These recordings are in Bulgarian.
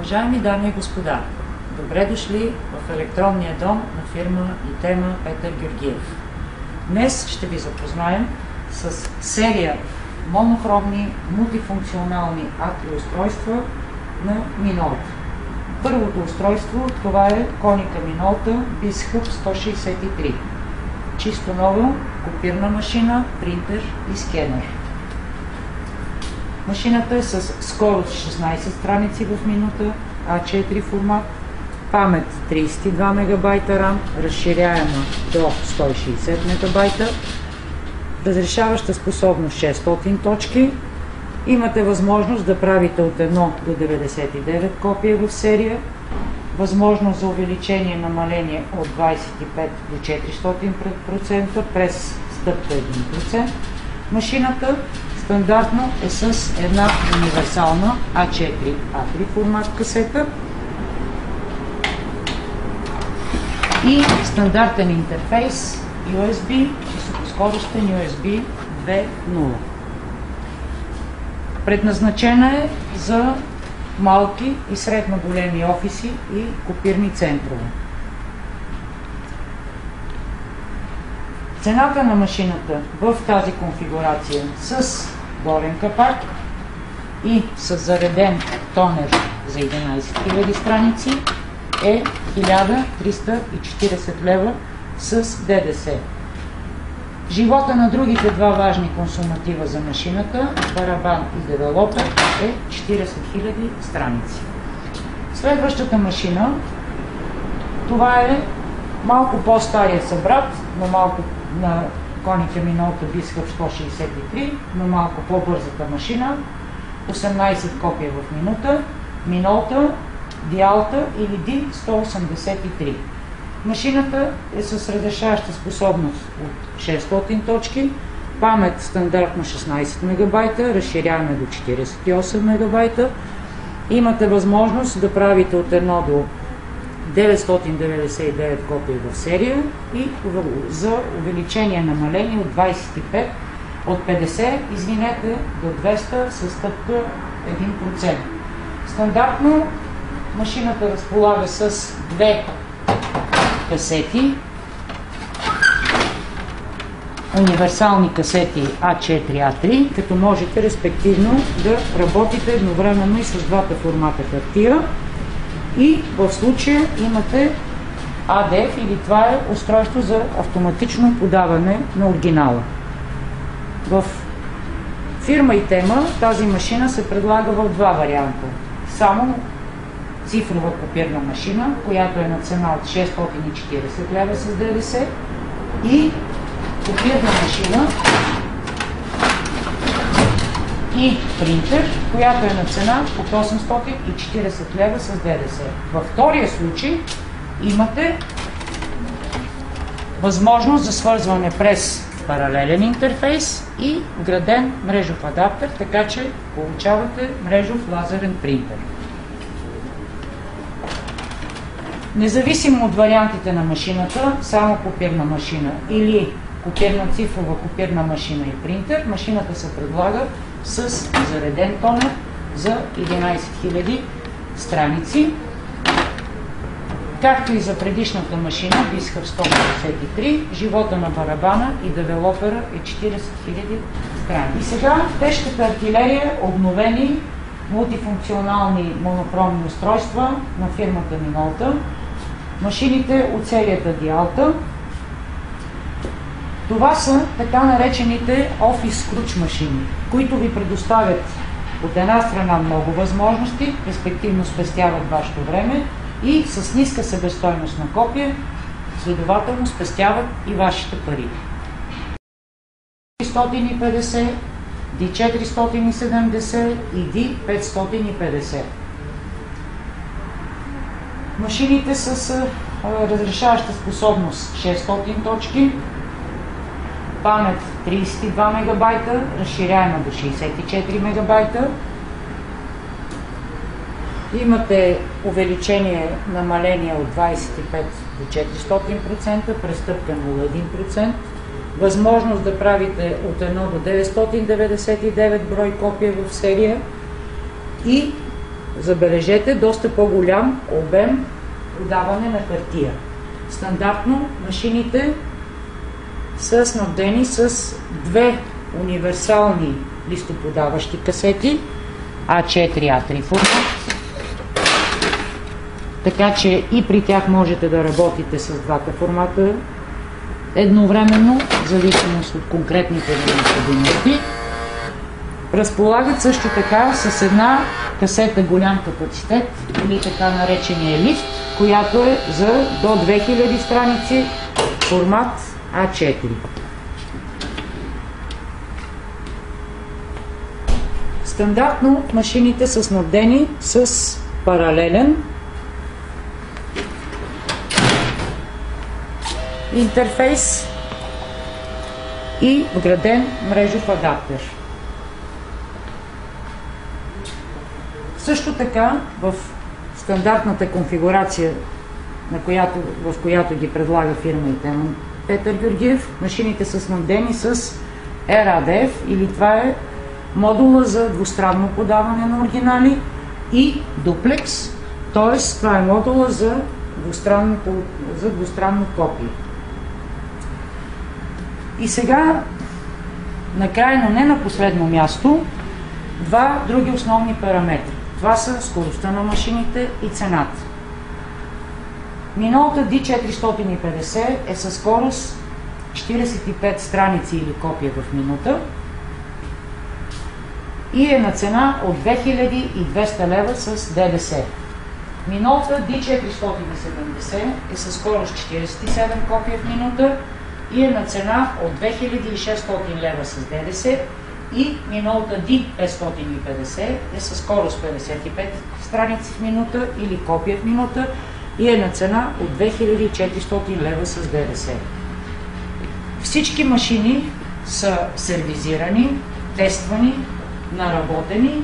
Уважаеми дами и господа, добре дошли в електронния дом на фирма Itema Петър Георгиев. Днес ще ви запознаем с серия монохромни мултифункционални атри устройства на Minolta. Първото устройство това е Konica Minolta BizHub 163. Чисто нова копирна машина, принтер и скенер. Машината е с скорост 16 страници в минута, А4 формат, памет 32 МБ RAM, разширяема до 160 МБ, разрешаваща способност 600 точки. Имате възможност да правите от 1 до 99 копия в серия, възможност за увеличение и намаление от 25 до 400% през стъпка 1%. Машината стандартно е с една универсална А4 атри формат касета и стандартен интерфейс USB, високоскоростен USB 2.0. Предназначена е за малки и средно големи офиси и копирни центрове. Цената на машината в тази конфигурация с горен капак и с зареден тонер за 11 000 страници е 1340 лева с ДДС. Живота на другите два важни консуматива за машината, барабан и девелопер, е 40 000 страници. Следващата машина, това е малко по-стария събрат на Konica Minolta BizHub 163, но малко по-бързата машина, 18 копия в минута, Minolta D-Alta или D183. Машината е с разрешаваща способност от 600 точки, памет стандартно 16 МБ, разширяваме до 48 МБ. Имате възможност да правите от 1 до 999 копия в серия и за увеличение намаление от 25, от 50, извинете, до 200 със стъпка 1%. Стандартно машината разполага с две касети, универсални касети А4, А3, като можете респективно да работите едновременно и с двата формата хартия. И в случая имате ADF, или това е устройство за автоматично подаване на оригинала. В фирма Itema тази машина се предлага в два варианта. Само цифрова копирна машина, която е на цена от 640 лева с ДДС, и копирна машина и принтер, която е на цена от 840 лева с ДДС. Във втория случай имате възможност за свързване през паралелен интерфейс и вграден мрежов адаптер, така че получавате мрежов лазерен принтер. Независимо от вариантите на машината, само копирна машина или копирна цифрова копирна машина и принтер, машината се предлага с зареден тонер за 11 000 страници. Както и за предишната машина BizHub 163, живота на барабана и девелопера е 40 000 страници. И сега тежката артилерия, обновени мултифункционални монохромни устройства на фирмата Minolta. Машините от серията D-Alta. Това са така наречените Office Scrooge машини, които ви предоставят от една страна много възможности, респективно спестяват вашето време и с ниска себестойност на копия, следователно спестяват и вашите пари. D450, D470 и D550. Машините с разрешаваща способност 600 точки, памет 32 МБ, разширяема до 64 МБ. Имате увеличение, намаление от 25 до 400%, престъпка 0,1%. Възможност да правите от 1 до 999 брой копия в серия и забележете, доста по-голям обем подаване на хартия. Стандартно машините са снабдени с две универсални листоподаващи касети А4, А3 формат, така че и при тях можете да работите с двата формата едновременно, в зависимост от конкретните необходимости. Разполагат също така с една касета голям капацитет или така наречения лифт, която е за до 2000 страници формат А4. Стандартно машините са снабдени с паралелен интерфейс и вграден мрежов адаптер. Също така в стандартната конфигурация, в която ги предлага фирма Итеман Петър Георгиев, машините са снабдени с RADF, или това е модула за двустранно подаване на оригинали, и дуплекс, т.е. това е модула за двустранно копие. И сега, накрая, но не на последно място, два други основни параметри. Това са скоростта на машините и цената. Minolta D450 е със скорост 45 страници или копия в минута и е на цена от 2200 лева с ДДС. Minolta D470 е със скорост 47 копия в минута и е на цена от 2600 лева с ДДС, и Minolta D550 е със скорост 55 страници в минута или копия в минута и е на цена от 2400 лева с ДДС. Всички машини са сервизирани, тествани, наработени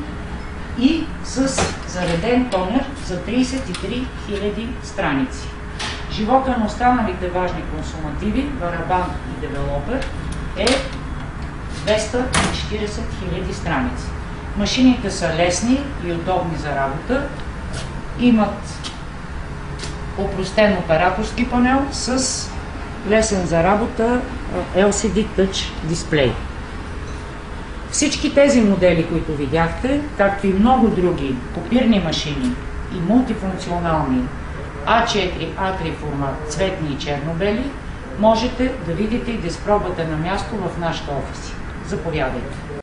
и с зареден тонер за 33 000 страници. Живота на останалите важни консумативи, барабан и девелопер, е 240 000 страници. Машините са лесни и удобни за работа, имат опростен операторски панел с лесен за работа LCD Touch дисплей. Всички тези модели, които видяхте, както и много други копирни машини и мултифункционални А4, А3 формат, цветни и черно-бели, можете да видите и да изпробвате на място в нашите офиси. Заповядайте!